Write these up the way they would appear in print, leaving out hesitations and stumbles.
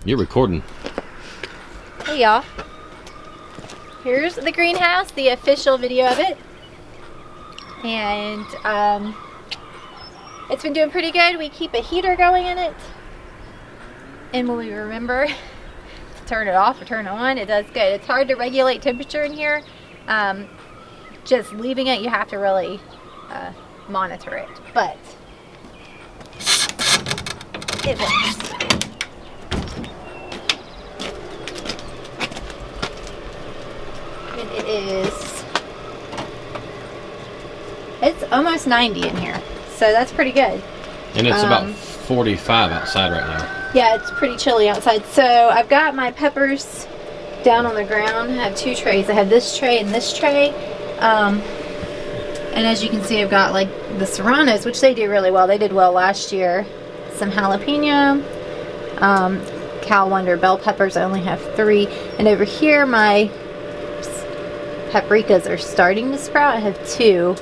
You're recording. Hey y'all. Here's the greenhouse, the official video of it. And it's been doing pretty good. We keep a heater going in it. And when we remember to turn it off or turn it on, it does good. It's hard to regulate temperature in here. Just leaving it, you have to really monitor it. But it works. It is, it's almost 90 in here, so that's pretty good. And it's about 45 outside right now. Yeah, it's pretty chilly outside. So I've got my peppers down on the ground. I have two trays. I have this tray and this tray. And as you can see, I've got like the serranos, which they do really well. They did well last year. Some jalapeno, Cal Wonder bell peppers. I only have 3. And over here, my paprikas are starting to sprout. I have 2.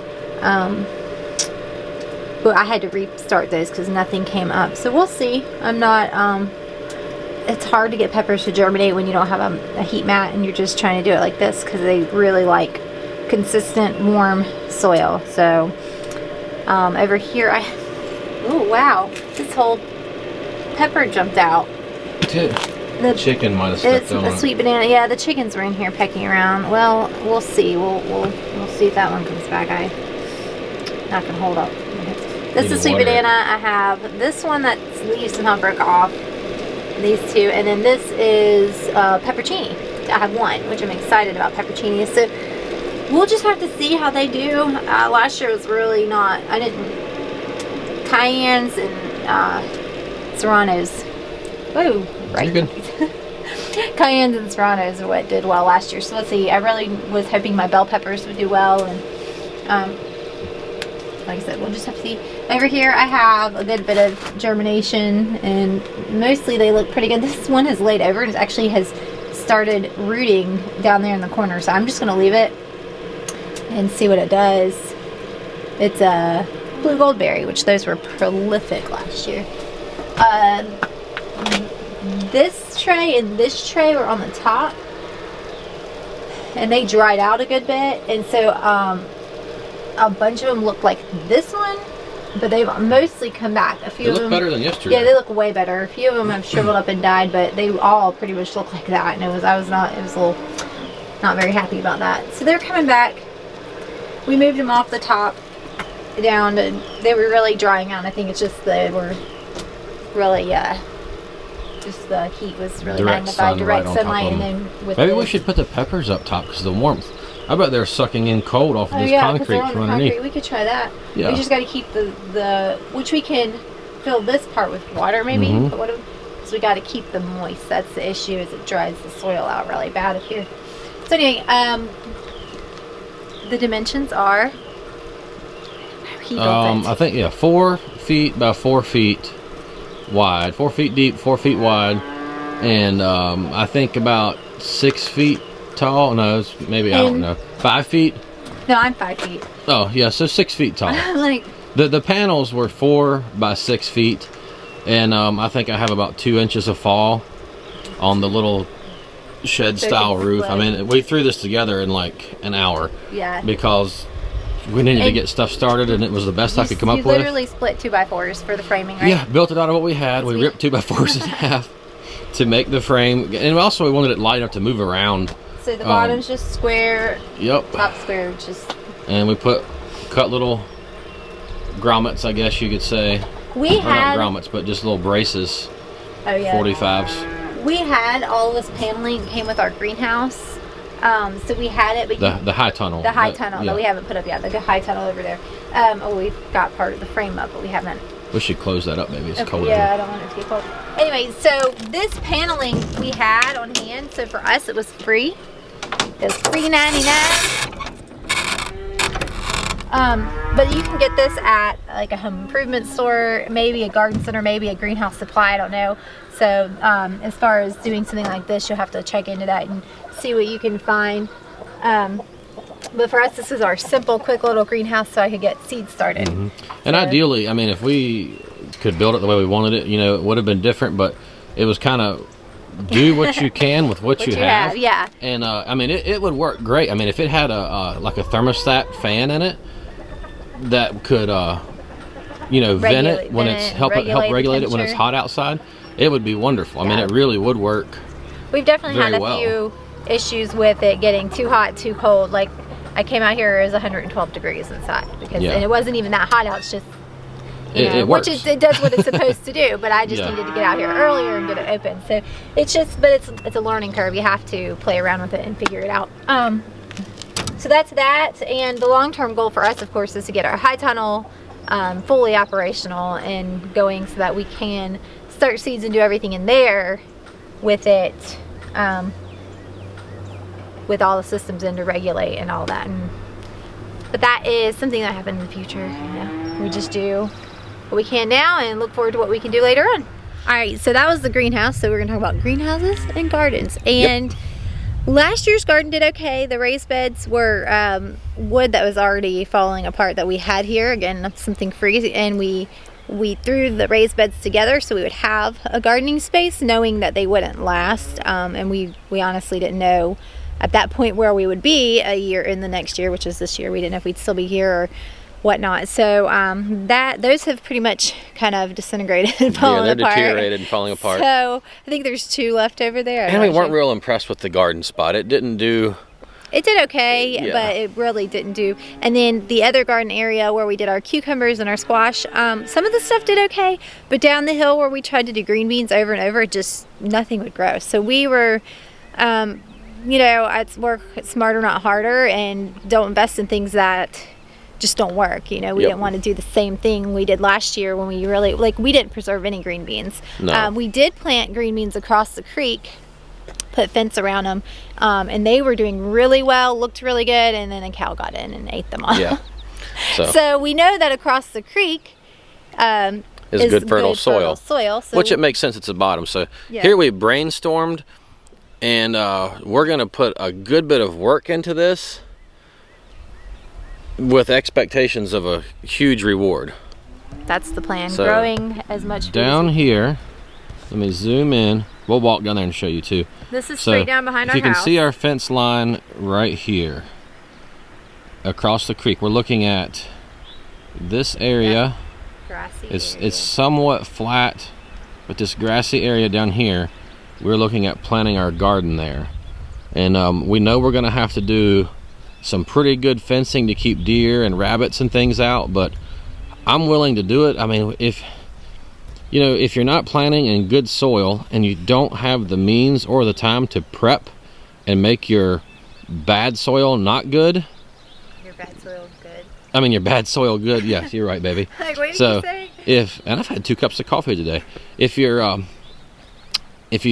But I had to restart those because nothing came up. So we'll see. I'm not, it's hard to get peppers to germinate when you don't have a heat mat and you're just trying to do it like this, because they really like consistent warm soil. So over here, oh wow, this whole pepper jumped out. The chicken might have stepped on it. It's a sweet banana. Yeah, the chickens were in here pecking around. Well, we'll see. We'll see if that one comes back. I'm not gonna hold up. This is sweet banana. I have this one that leaves somehow broke off. These 2, and then this is peppercini. I have 1, which I'm excited about peppercini. So we'll just have to see how they do. Last year was really not. I didn't. Cayennes and serranos. Whoa, right. You're good. Cayennes and serranos are what did well last year. So let's see. I really was hoping my bell peppers would do well, and like I said, we'll just have to see. Over here, I have a good bit of germination, and mostly they look pretty good. This one has laid over and it actually has started rooting down there in the corner. So I'm just going to leave it and see what it does. It's a blue goldberry, which those were prolific last year. This tray and this tray were on the top, and they dried out a good bit, and so a bunch of them look like this one, but they've mostly come back. A few they of look them better than yesterday. Yeah, they look way better. A few of them have shriveled up and died, but they all pretty much look like that, and it was a little not very happy about that. So they're coming back. We moved them off the top down, and they were really drying out. I think it's just they were really just the heat was really magnified, direct sunlight, and then with maybe we should put the peppers up top because the warmth. I bet they're sucking in cold off of this concrete from underneath. We could try that. Yeah. We just got to keep the which we can fill this part with water maybe. So we got to keep them moist. That's the issue, is it dries the soil out really bad up here. So anyway, the dimensions are. I think 4 feet by 4 feet wide, 4 feet deep, 4 feet wide, and I think about 6 feet tall. No, it's maybe, I don't know, 5 feet. No, I'm 5 feet. Oh yeah, so 6 feet tall. Like the panels were 4 by 6 feet, and I think I have about 2 inches of fall on the little shed style roof. I mean, we threw this together in like an hour. Yeah. Because we needed to get stuff started, and it was the best I could come up with. You literally split 2x4s for the framing, right? Yeah, built it out of what we had. We ripped 2x4s in half to make the frame, and also we wanted it light enough to move around. So the bottom's just square. Yep. Top square, just. And we cut little grommets, I guess you could say. We had not grommets, but just little braces. Oh yeah. 45s. We had all this paneling came with our greenhouse. So we had it, but the high tunnel. The high tunnel that we haven't put up yet. The high tunnel over there. We've got part of the frame up, but we haven't. We should close that up. Maybe it's cold. Yeah, I don't want it to get cold. Anyway, so this paneling we had on hand. So for us, it was free. It was $3.99. But you can get this at like a home improvement store, maybe a garden center, maybe a greenhouse supply. I don't know. So as far as doing something like this, you'll have to check into that and see what you can find. But for us, this is our simple, quick little greenhouse so I could get seeds started. And ideally, I mean, if we could build it the way we wanted it, you know, it would have been different, but it was kind of do what you can with what you have. Yeah. And I mean, it would work great. I mean, if it had a like a thermostat fan in it that could vent it when it's help regulate it when it's hot outside, it would be wonderful. I mean, it really would work. We've definitely had a few issues with it getting too hot, too cold. Like I came out here, it was 112 degrees inside and it wasn't even that hot out. It's just it works. It does what it's supposed to do, but I just needed to get out here earlier and get it open. So it's just, but it's a learning curve. You have to play around with it and figure it out. So that's that. And the long-term goal for us, of course, is to get our high tunnel fully operational and going so that we can start seeds and do everything in there with it, with all the systems in to regulate and all that. But that is something that happened in the future. We just do what we can now and look forward to what we can do later on. All right, so that was the greenhouse. So we're gonna talk about greenhouses and gardens. And last year's garden did okay. The raised beds were wood that was already falling apart that we had here. Again, something free, and we threw the raised beds together so we would have a gardening space, knowing that they wouldn't last. And we honestly didn't know at that point where we would be a year in the next year, which is this year. We didn't know if we'd still be here or whatnot. So those have pretty much kind of disintegrated and fallen apart. Yeah, they're deteriorated and falling apart. So I think there's 2 left over there. And we weren't real impressed with the garden spot. It didn't do... It did okay, but it really didn't do. And then the other garden area where we did our cucumbers and our squash, some of the stuff did okay, but down the hill where we tried to do green beans over and over, just nothing would grow. So we were... it's work smarter, not harder, and don't invest in things that just don't work. We didn't want to do the same thing we did last year when we really, we didn't preserve any green beans. No. We did plant green beans across the creek, put fence around them, and they were doing really well, looked really good, and then a cow got in and ate them all. Yeah. So we know that across the creek is good fertile soil. So which it makes sense, it's the bottom. So here we brainstormed, and we're going to put a good bit of work into this with expectations of a huge reward. That's the plan. So, growing as much down here, let me zoom in. We'll walk down there and show you too. This is straight down behind our house. If you can see our fence line right here across the creek, we're looking at this area. Grassy it's somewhat flat, but this grassy area down here, we're looking at planting our garden there. And we know we're going to have to do some pretty good fencing to keep deer and rabbits and things out, but I'm willing to do it. I mean, if you're not planting in good soil and you don't have the means or the time to prep and make your bad soil not good. Your bad soil good. I mean, your bad soil good. Yes, you're right, baby. Like, what did you say? And I've had 2 cups of coffee today. If you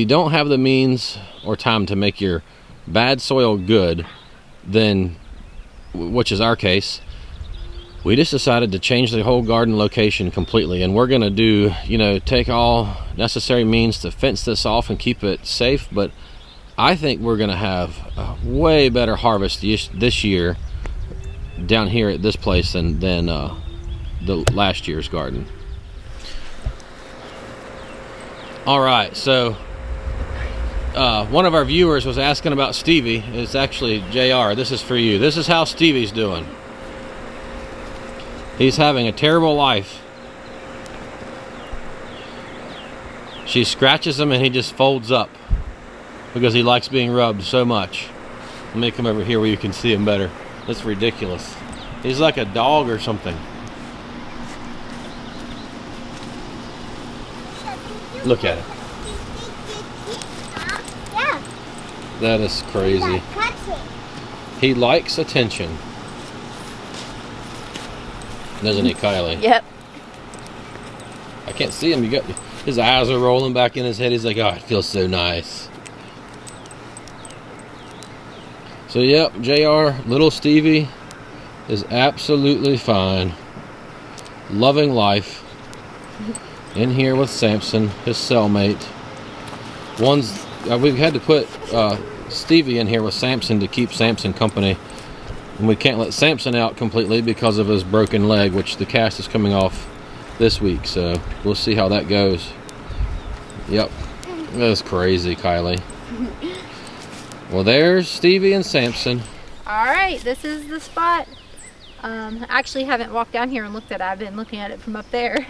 don't have the means or time to make your bad soil good, then, which is our case, we just decided to change the whole garden location completely, and we're going to do, take all necessary means to fence this off and keep it safe. But I think we're going to have a way better harvest this year down here at this place than the last year's garden. All right, so one of our viewers was asking about Stevie. It's actually JR. This is for you. This is how Stevie's doing. He's having a terrible life. She scratches him and he just folds up because he likes being rubbed so much. Let me come over here where you can see him better. That's ridiculous. He's like a dog or something. Look at it. Yeah. That is crazy. He likes attention. Doesn't he, Kylie? Yep. I can't see him. His eyes are rolling back in his head. He's like, oh, it feels so nice. So, yep, JR, little Stevie is absolutely fine. Loving life. In here with Samson, his cellmate. We've had to put Stevie in here with Samson to keep Samson company. And we can't let Samson out completely because of his broken leg, which the cast is coming off this week. So we'll see how that goes. Yep. That's crazy, Kylie. Well, there's Stevie and Samson. All right, this is the spot. I actually haven't walked down here and looked at it. I've been looking at it from up there.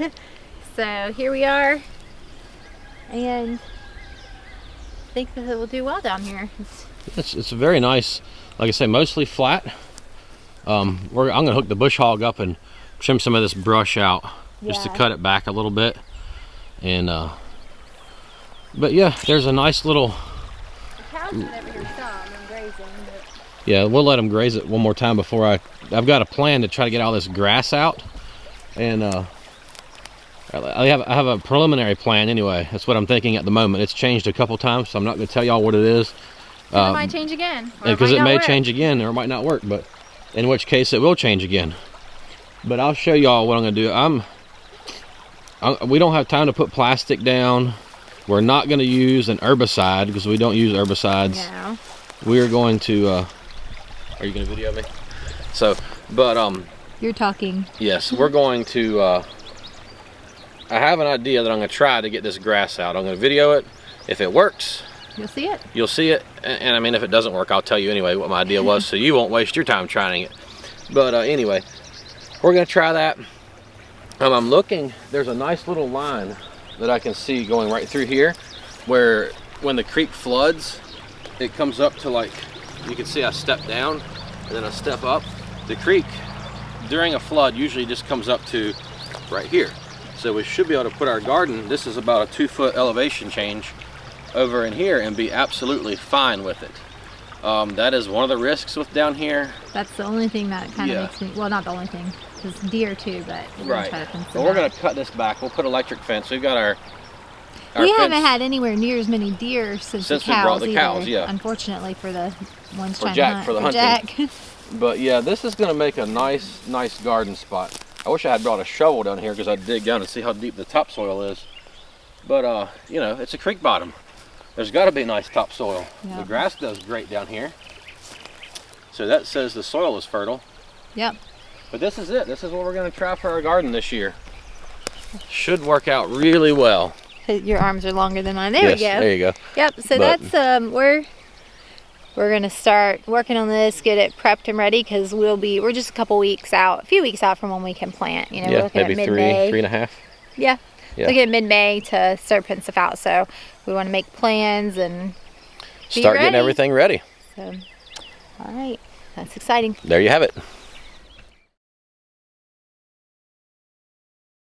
So here we are, and I think that it will do well down here. It's very nice. Like I say, mostly flat. I'm gonna hook the bush hog up and trim some of this brush out just to cut it back a little bit. And but yeah, there's a nice little. The cows are over here some and grazing, but yeah, we'll let them graze it one more time before I've got a plan to try to get all this grass out. And I have a preliminary plan anyway. That's what I'm thinking at the moment. It's changed a couple times, so I'm not going to tell y'all what it is. it might change again. Because it may change again, or it might not work. But in which case, it will change again. But I'll show y'all what I'm going to do. We don't have time to put plastic down. We're not going to use an herbicide because we don't use herbicides. No. We are going to. Are you going to video me? So, but You're talking. yes, we're going to. I have an idea that I'm going to try to get this grass out. I'm going to video it. If it works, You'll see it. you'll see it. And I mean, if it doesn't work, I'll tell you anyway what my idea was, so you won't waste your time trying it. But anyway, we're going to try that. I'm looking. There's a nice little line that I can see going right through here, where when the creek floods, it comes up to, like, you can see I step down and then I step up. The creek during a flood usually just comes up to right here. So we should be able to put our garden, this is about a 2-foot elevation change over in here, and be absolutely fine with it. That is one of the risks with down here. That's the only thing that kind of makes me, well, not the only thing, because deer too, but we're Right. going to try to fence Well, them we're out. going to cut this back. We'll put electric fence. We've got our We fence haven't had anywhere near as many deer since the we cows brought the either, cows, yeah. Unfortunately for the ones For trying Jack, to hunt. for the hunting. Jack. But yeah, this is going to make a nice garden spot. I wish I had brought a shovel down here because I'd dig down and see how deep the topsoil is. But you know, it's a creek bottom. There's got to be nice topsoil. Yeah. The grass does great down here. So that says the soil is fertile. Yep. But this is it. This is what we're going to try for our garden this year. Should work out really well. Your arms are longer than mine. There we go. There you go. Yep. So that's we're gonna start working on this, get it prepped and ready, because we're just a few weeks out from when we can plant. You know, we're Yeah, looking maybe at mid-May. 3.5. Yeah. Yeah. Looking at mid-May to start putting stuff out. So we want to make plans and Start getting everything ready. So, all right, that's exciting. There you have it.